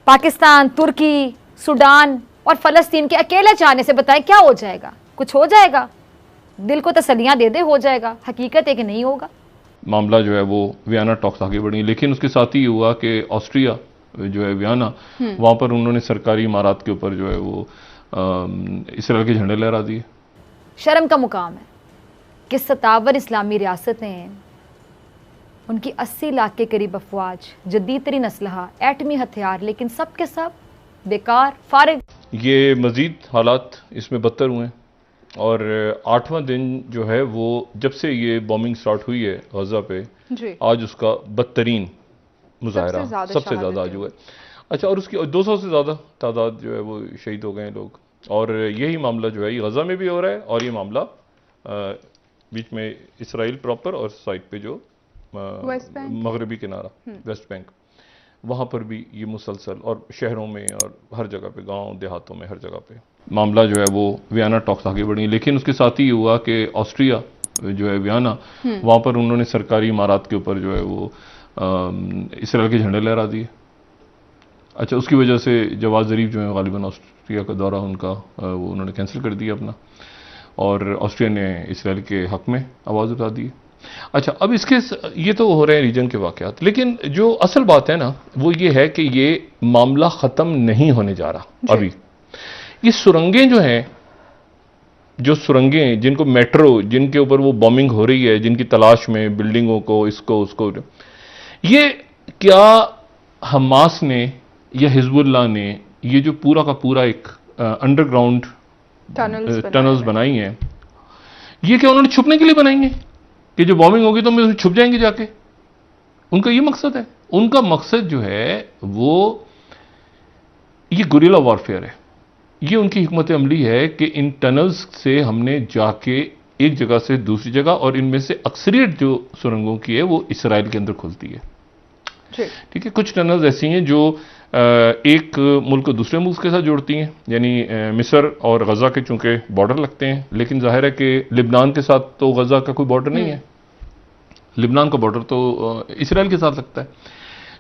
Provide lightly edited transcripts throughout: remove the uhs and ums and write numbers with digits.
پاکستان، ترکی، Sudan اور فلسطین کے اکیلے چاہنے سے بتائیں کیا ہو جائے گا؟ کچھ ہو جائے گا؟ دل کو تسلیاں دے ہو جائے گا؟ حقیقت ہے کہ نہیں ہوگا۔ معاملہ جو ہے وہ ویانا ٹاکس آگے بڑھی، لیکن اس کے ساتھ ہی یہ ہوا کہ آسٹریا جو ہے ویانا، وہاں پر انہوں نے سرکاری عمارات کے اوپر جو ہے وہ اسرائیل کے جھنڈے لہرا دیے۔ شرم کا مقام ہے کہ 57 اسلامی ریاستیں ہیں، ان کی 80 لاکھ کے قریب افواج، جدید ترین اسلحہ، ایٹمی ہتھیار، لیکن سب کے سب بیکار، فارغ۔ یہ مزید حالات اس میں بدتر ہوئے ہیں، اور 8واں دن جو ہے وہ جب سے یہ بومنگ سٹارٹ ہوئی ہے غزہ پہ، آج اس کا بدترین مظاہرہ سب سے زیادہ آج ہوا ہے۔ اچھا، اور اس کی 200 سے زیادہ تعداد جو ہے وہ شہید ہو گئے ہیں لوگ، اور یہی معاملہ جو ہے یہ غزہ میں بھی ہو رہا ہے، اور یہ معاملہ بیچ میں اسرائیل پراپر اور سائڈ پہ جو مغربی کنارہ ویسٹ بینک، وہاں پر بھی یہ مسلسل، اور شہروں میں اور ہر جگہ پہ، گاؤں دیہاتوں میں ہر جگہ پہ معاملہ جو ہے وہ ویانا ٹاکس آگے بڑھی، لیکن اس کے ساتھ ہی یہ ہوا کہ آسٹریا جو ہے ویانا، وہاں پر انہوں نے سرکاری عمارات کے اوپر جو ہے وہ اسرائیل کے جھنڈے لہرا دیے۔ اچھا، اس کی وجہ سے جواز ظریف جو ہے غالباً آسٹریا کا دورہ ان کا وہ انہوں نے کینسل کر دیا اپنا، اور آسٹریا نے اسرائیل کے حق میں آواز اٹھا دی۔ اچھا، اب اس کے یہ تو ہو رہے ہیں ریجن کے واقعات، لیکن جو اصل بات ہے نا وہ یہ ہے کہ یہ معاملہ ختم نہیں ہونے جا رہا ابھی۔ یہ سرنگیں جو ہیں، جو سرنگیں جن کو میٹرو، جن کے اوپر وہ بومنگ ہو رہی ہے، جن کی تلاش میں بلڈنگوں کو، اس کو، یہ کیا حماس نے یا حزب اللہ نے یہ جو پورا کا پورا ایک انڈر گراؤنڈ ٹنلز بنائی ہیں، یہ کیا انہوں نے چھپنے کے لیے بنائی ہیں کہ جو بومنگ ہوگی تو ہم چھپ جائیں گے جا کے؟ ان کا یہ مقصد ہے؟ ان کا مقصد جو ہے وہ یہ گوریلا وارفیئر ہے، یہ ان کی حکمت عملی ہے کہ ان ٹنلز سے ہم نے جا کے ایک جگہ سے دوسری جگہ، اور ان میں سے اکثریت جو سرنگوں کی ہے وہ اسرائیل کے اندر کھلتی ہے۔ ٹھیک ہے، کچھ ٹنلز ایسی ہیں جو ایک ملک کو دوسرے ملک کے ساتھ جوڑتی ہیں، یعنی مصر اور غزہ کے چونکہ بارڈر لگتے ہیں، لیکن ظاہر ہے کہ لبنان کے ساتھ تو غزہ کا کوئی بارڈر نہیں ہے، لبنان کا بارڈر تو اسرائیل کے ساتھ لگتا ہے،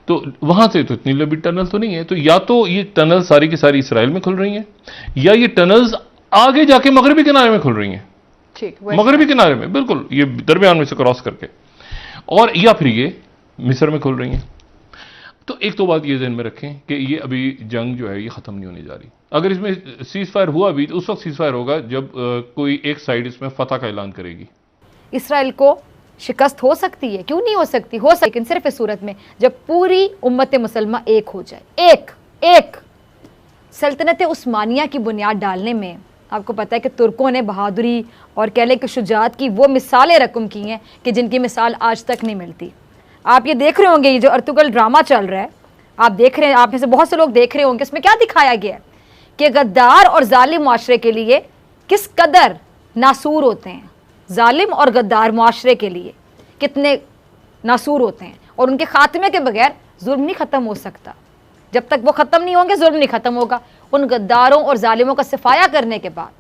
تو وہاں سے تو اتنی لمبی ٹنل تو نہیں ہے۔ تو یا تو یہ ٹنل ساری کی ساری اسرائیل میں کھل رہی ہیں، یا یہ ٹنلز آگے جا کے مغربی کنارے میں کھل رہی ہیں، مغربی کنارے میں بالکل یہ درمیان میں سے کراس کر کے، اور یا پھر یہ مصر میں کھل رہی ہیں۔ تو ایک تو بات یہ ذہن میں رکھیں کہ یہ ابھی جنگ جو ہے یہ ختم نہیں ہونے جا رہی۔ اگر اس میں سیز فائر ہوا بھی تو اس وقت سیز فائر ہوگا جب کوئی ایک سائڈ اس میں فتح کا اعلان کرے گی۔ اسرائیل کو شکست ہو سکتی ہے، کیوں نہیں ہو سکتی؟ ہو سکتی، لیکن صرف اس صورت میں جب پوری امت مسلمہ ایک ہو جائے۔ ایک سلطنت عثمانیہ کی بنیاد ڈالنے میں آپ کو پتہ ہے کہ ترکوں نے بہادری اور کہہ لیں کہ شجاعت کی وہ مثالیں رقم کی ہیں کہ جن کی مثال آج تک نہیں ملتی۔ آپ یہ دیکھ رہے ہوں گے، یہ جو ارطغرل ڈرامہ چل رہا ہے، آپ دیکھ رہے ہیں، آپ میں سے بہت سے لوگ دیکھ رہے ہوں گے، اس میں کیا دکھایا گیا ہے کہ غدار اور ظالم معاشرے کے لیے کس قدر ناسور ہوتے ہیں، ظالم اور غدار معاشرے کے لیے کتنے ناسور ہوتے ہیں، اور ان کے خاتمے کے بغیر ظلم نہیں ختم ہو سکتا۔ جب تک وہ ختم نہیں ہوں گے ظلم نہیں ختم ہوگا۔ ان غداروں اور ظالموں کا صفایا کرنے کے بعد،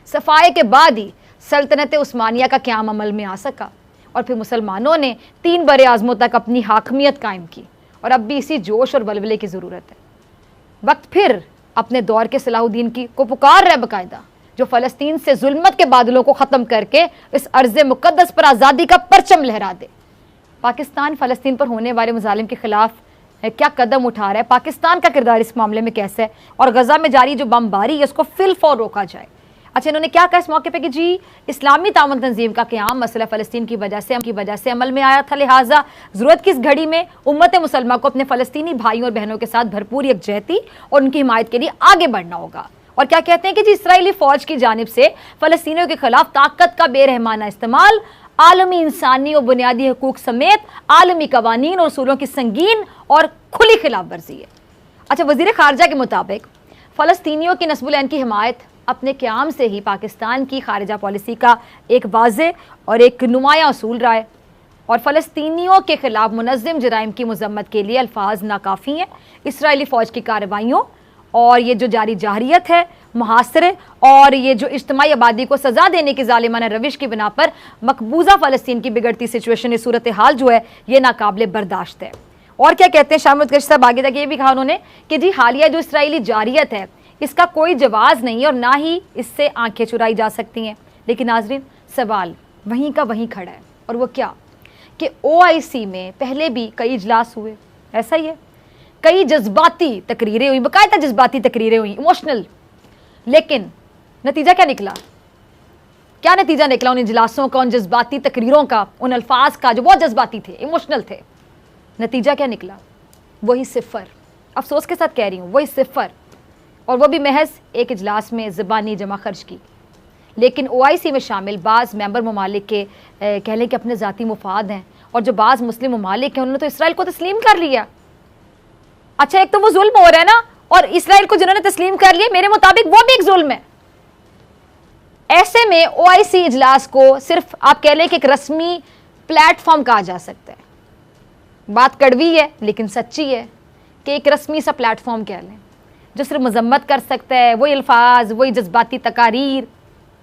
صفائے کے بعد ہی سلطنت عثمانیہ کا قیام عمل میں آ سکا، اور پھر مسلمانوں نے 3 براعظموں تک اپنی حاکمیت قائم کی، اور اب بھی اسی جوش اور ولولے کی ضرورت ہے۔ وقت پھر اپنے دور کے صلاح الدین کی کو پکار رہے باقاعدہ، جو فلسطین سے ظلمت کے بادلوں کو ختم کر کے اس ارض مقدس پر آزادی کا پرچم لہرا دے۔ پاکستان فلسطین پر ہونے والے مظالم کے خلاف کیا قدم اٹھا رہا ہے؟ پاکستان کا کردار اس معاملے میں کیسا ہے؟ اور غزہ میں جاری جو بمباری ہے اس کو فی الفور روکا جائے۔ اچھا، انہوں نے کیا کہا اس موقع پہ کہ جی اسلامی تعاون تنظیم کا قیام مسئلہ فلسطین کی وجہ سے عمل میں آیا تھا، لہٰذا ضرورت کی اس گھڑی میں امت مسلمہ کو اپنے فلسطینی بھائیوں اور بہنوں کے ساتھ بھرپور یکجہتی اور ان کی حمایت کے لیے آگے بڑھنا ہوگا۔ اور کیا کہتے ہیں کہ جی اسرائیلی فوج کی جانب سے فلسطینیوں کے خلاف طاقت کا بے رحمانہ استعمال عالمی انسانی اور بنیادی حقوق سمیت عالمی قوانین اور اصولوں کی سنگین اور کھلی خلاف ورزی ہے۔ اچھا، وزیر خارجہ کے مطابق فلسطینیوں کی نصب العین کی حمایت اپنے قیام سے ہی پاکستان کی خارجہ پالیسی کا ایک واضح اور ایک نمایاں اصول رہا ہے، اور فلسطینیوں کے خلاف منظم جرائم کی مذمت کے لیے الفاظ ناکافی ہیں۔ اسرائیلی فوج کی کارروائیوں اور یہ جو جاری جارحیت ہے، محاصرے اور یہ جو اجتماعی آبادی کو سزا دینے کی ظالمانہ روش کی بنا پر مقبوضہ فلسطین کی بگڑتی سچویشن، صورتحال جو ہے یہ ناقابل برداشت ہے۔ اور کیا کہتے ہیں شاہ محمود قریشی صاحب آگے تک یہ بھی کہا انہوں نے کہ جی حالیہ جو اسرائیلی جارحیت ہے اس کا کوئی جواز نہیں ہے اور نہ ہی اس سے آنکھیں چرائی جا سکتی ہیں. لیکن ناظرین سوال وہیں کا وہیں کھڑا ہے, اور وہ کیا کہ OIC میں پہلے بھی کئی اجلاس ہوئے, ایسا ہی ہے, کئی جذباتی تقریریں ہوئی, باقاعدہ جذباتی تقریریں ہوئی, ایموشنل, لیکن نتیجہ کیا نکلا؟ کیا نتیجہ نکلا ان اجلاسوں کا, ان جذباتی تقریروں کا, ان الفاظ کا جو بہت جذباتی تھے, ایموشنل تھے؟ نتیجہ کیا نکلا؟ وہی صفر. افسوس کے ساتھ کہہ رہی ہوں, وہی صفر, اور وہ بھی محض ایک اجلاس میں زبانی جمع خرچ کی. لیکن OIC میں شامل بعض ممبر ممالک کے کہہ لیں کہ اپنے ذاتی مفاد ہیں, اور جو بعض مسلم ممالک ہیں انہوں نے تو اسرائیل کو تسلیم کر لیا. اچھا ایک تو وہ ظلم ہو رہا ہے نا, اور اسرائیل کو جنہوں نے تسلیم کر لیا میرے مطابق وہ بھی ایک ظلم ہے. ایسے میں OIC اجلاس کو صرف آپ کہہ لیں کہ ایک رسمی پلیٹ فارم کہا جا سکتا ہے. بات کڑوی ہے لیکن سچی ہے کہ ایک رسمی سا پلیٹ فارم کہہ لیں جو صرف مذمت کر سکتا ہے, وہی الفاظ, وہی جذباتی تقاریر,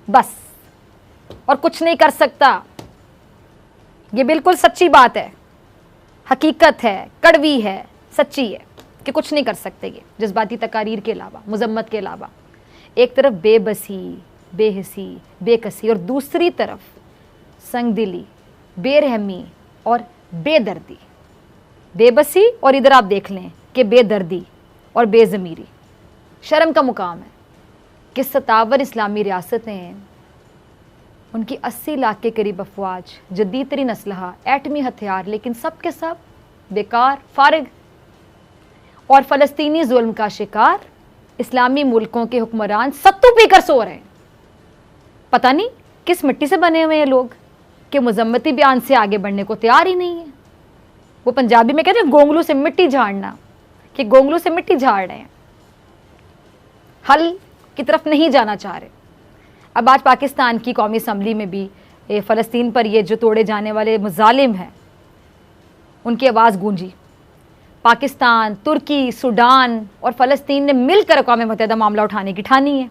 بس, اور کچھ نہیں کر سکتا. یہ بالکل سچی بات ہے, حقیقت ہے, کڑوی ہے, سچی ہے کہ کچھ نہیں کر سکتے یہ جذباتی تقاریر کے علاوہ, مذمت کے علاوہ. ایک طرف بے بسی, بے حسی, بے کسی, اور دوسری طرف سنگ دلی, بے رحمی اور بے دردی. بے بسی اور ادھر آپ دیکھ لیں کہ بے دردی اور بے ضمیری. شرم کا مقام ہے کہ 57 اسلامی ریاستیں ہیں, ان کی 80 لاکھ کے قریب افواج, جدید ترین اسلحہ, ایٹمی ہتھیار, لیکن سب کے سب بیکار, فارغ, اور فلسطینی ظلم کا شکار اسلامی ملکوں کے حکمران ستو پی کر سو رہے ہیں. پتہ نہیں کس مٹی سے بنے ہوئے ہیں لوگ کہ مذمتی بیان سے آگے بڑھنے کو تیار ہی نہیں ہے. وہ پنجابی میں کہتے ہیں گونگلو سے مٹی جھاڑنا, کہ گونگلو سے مٹی جھاڑ رہے ہیں, حل کی طرف نہیں جانا چاہ رہے. اب آج پاکستان کی قومی اسمبلی میں بھی فلسطین پر یہ جو توڑے جانے والے مظالم ہیں ان کی آواز گونجی. پاکستان, ترکی, سوڈان اور فلسطین نے مل کر اقوام متحدہ معاملہ اٹھانے کی ٹھانی ہے,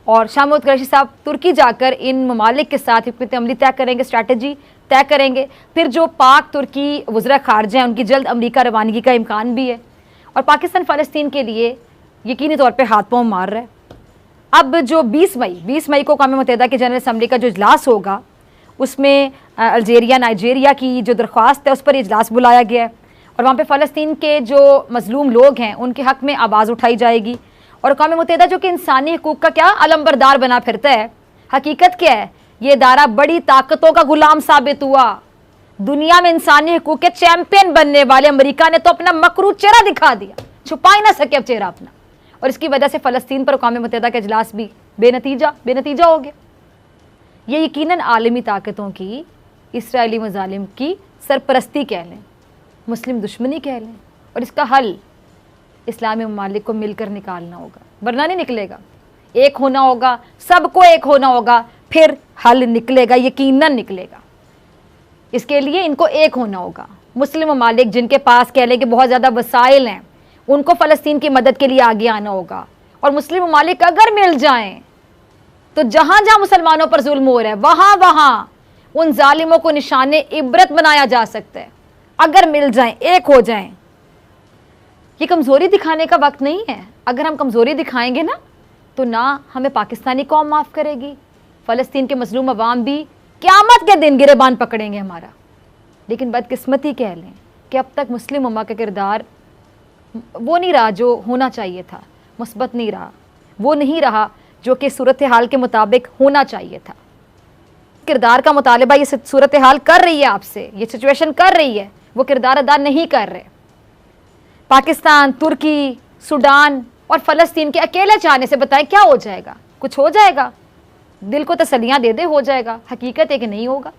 اور شاہ محمود قریشی صاحب ترکی جا کر ان ممالک کے ساتھ حکمت عملی طے کریں گے, اسٹریٹجی طے کریں گے. پھر جو پاک ترکی وزراء خارجہ ہیں ان کی جلد امریکہ روانگی کا امکان بھی ہے, اور پاکستان فلسطین کے لیے یقینی طور پہ ہاتھ پاؤں مار رہا ہے. اب جو 20 مئی کو اقوام متحدہ کے جنرل اسمبلی کا جو اجلاس ہوگا اس میں الجیریا, نائجیریا کی جو درخواست ہے اس پر اجلاس بلایا گیا ہے, اور وہاں پہ فلسطین کے جو مظلوم لوگ ہیں ان کے حق میں آواز اٹھائی جائے گی. اور اقوام متحدہ جو کہ انسانی حقوق کا کیا علمبردار بنا پھرتا ہے, حقیقت کیا ہے, یہ ادارہ بڑی طاقتوں کا غلام ثابت ہوا. دنیا میں انسانی حقوق کے چیمپئن بننے والے امریکہ نے تو اپنا مکروہ چہرہ دکھا دیا, چھپا ہی نہ سکے اب چہرہ اپنا, اور اس کی وجہ سے فلسطین پر اقوام متحدہ کا اجلاس بھی بے نتیجہ ہو گیا. یہ یقیناً عالمی طاقتوں کی اسرائیلی مظالم کی سرپرستی کہہ لیں, مسلم دشمنی کہہ لیں, اور اس کا حل اسلامی ممالک کو مل کر نکالنا ہوگا, ورنہ نہیں نکلے گا. ایک ہونا ہوگا, سب کو ایک ہونا ہوگا, پھر حل نکلے گا, یقیناً نکلے گا. اس کے لیے ان کو ایک ہونا ہوگا. مسلم ممالک جن کے پاس کہہ لیں کہ بہت زیادہ وسائل ہیں ان کو فلسطین کی مدد کے لیے آگے آنا ہوگا, اور مسلم ممالک اگر مل جائیں تو جہاں جہاں مسلمانوں پر ظلم ہو رہا ہے وہاں ان ظالموں کو نشان عبرت بنایا جا سکتا ہے. اگر مل جائیں, ایک ہو جائیں. یہ کمزوری دکھانے کا وقت نہیں ہے. اگر ہم کمزوری دکھائیں گے نا تو نہ ہمیں پاکستانی قوم معاف کرے گی, فلسطین کے مظلوم عوام بھی قیامت کے دن گریبان پکڑیں گے ہمارا. لیکن بدقسمتی کہہ لیں کہ اب تک مسلم امہ کا کردار وہ نہیں رہا جو ہونا چاہیے تھا, مثبت نہیں رہا, وہ نہیں رہا جو کہ صورتحال کے مطابق ہونا چاہیے تھا. کردار کا مطالبہ یہ صورتحال کر رہی ہے آپ سے, یہ سچویشن کر رہی ہے, وہ کردار ادا نہیں کر رہے. پاکستان, ترکی, سوڈان اور فلسطین کے اکیلے چاہنے سے بتائیں کیا ہو جائے گا؟ کچھ ہو جائے گا؟ دل کو تسلیاں دے دے ہو جائے گا. حقیقت ہے کہ نہیں ہوگا.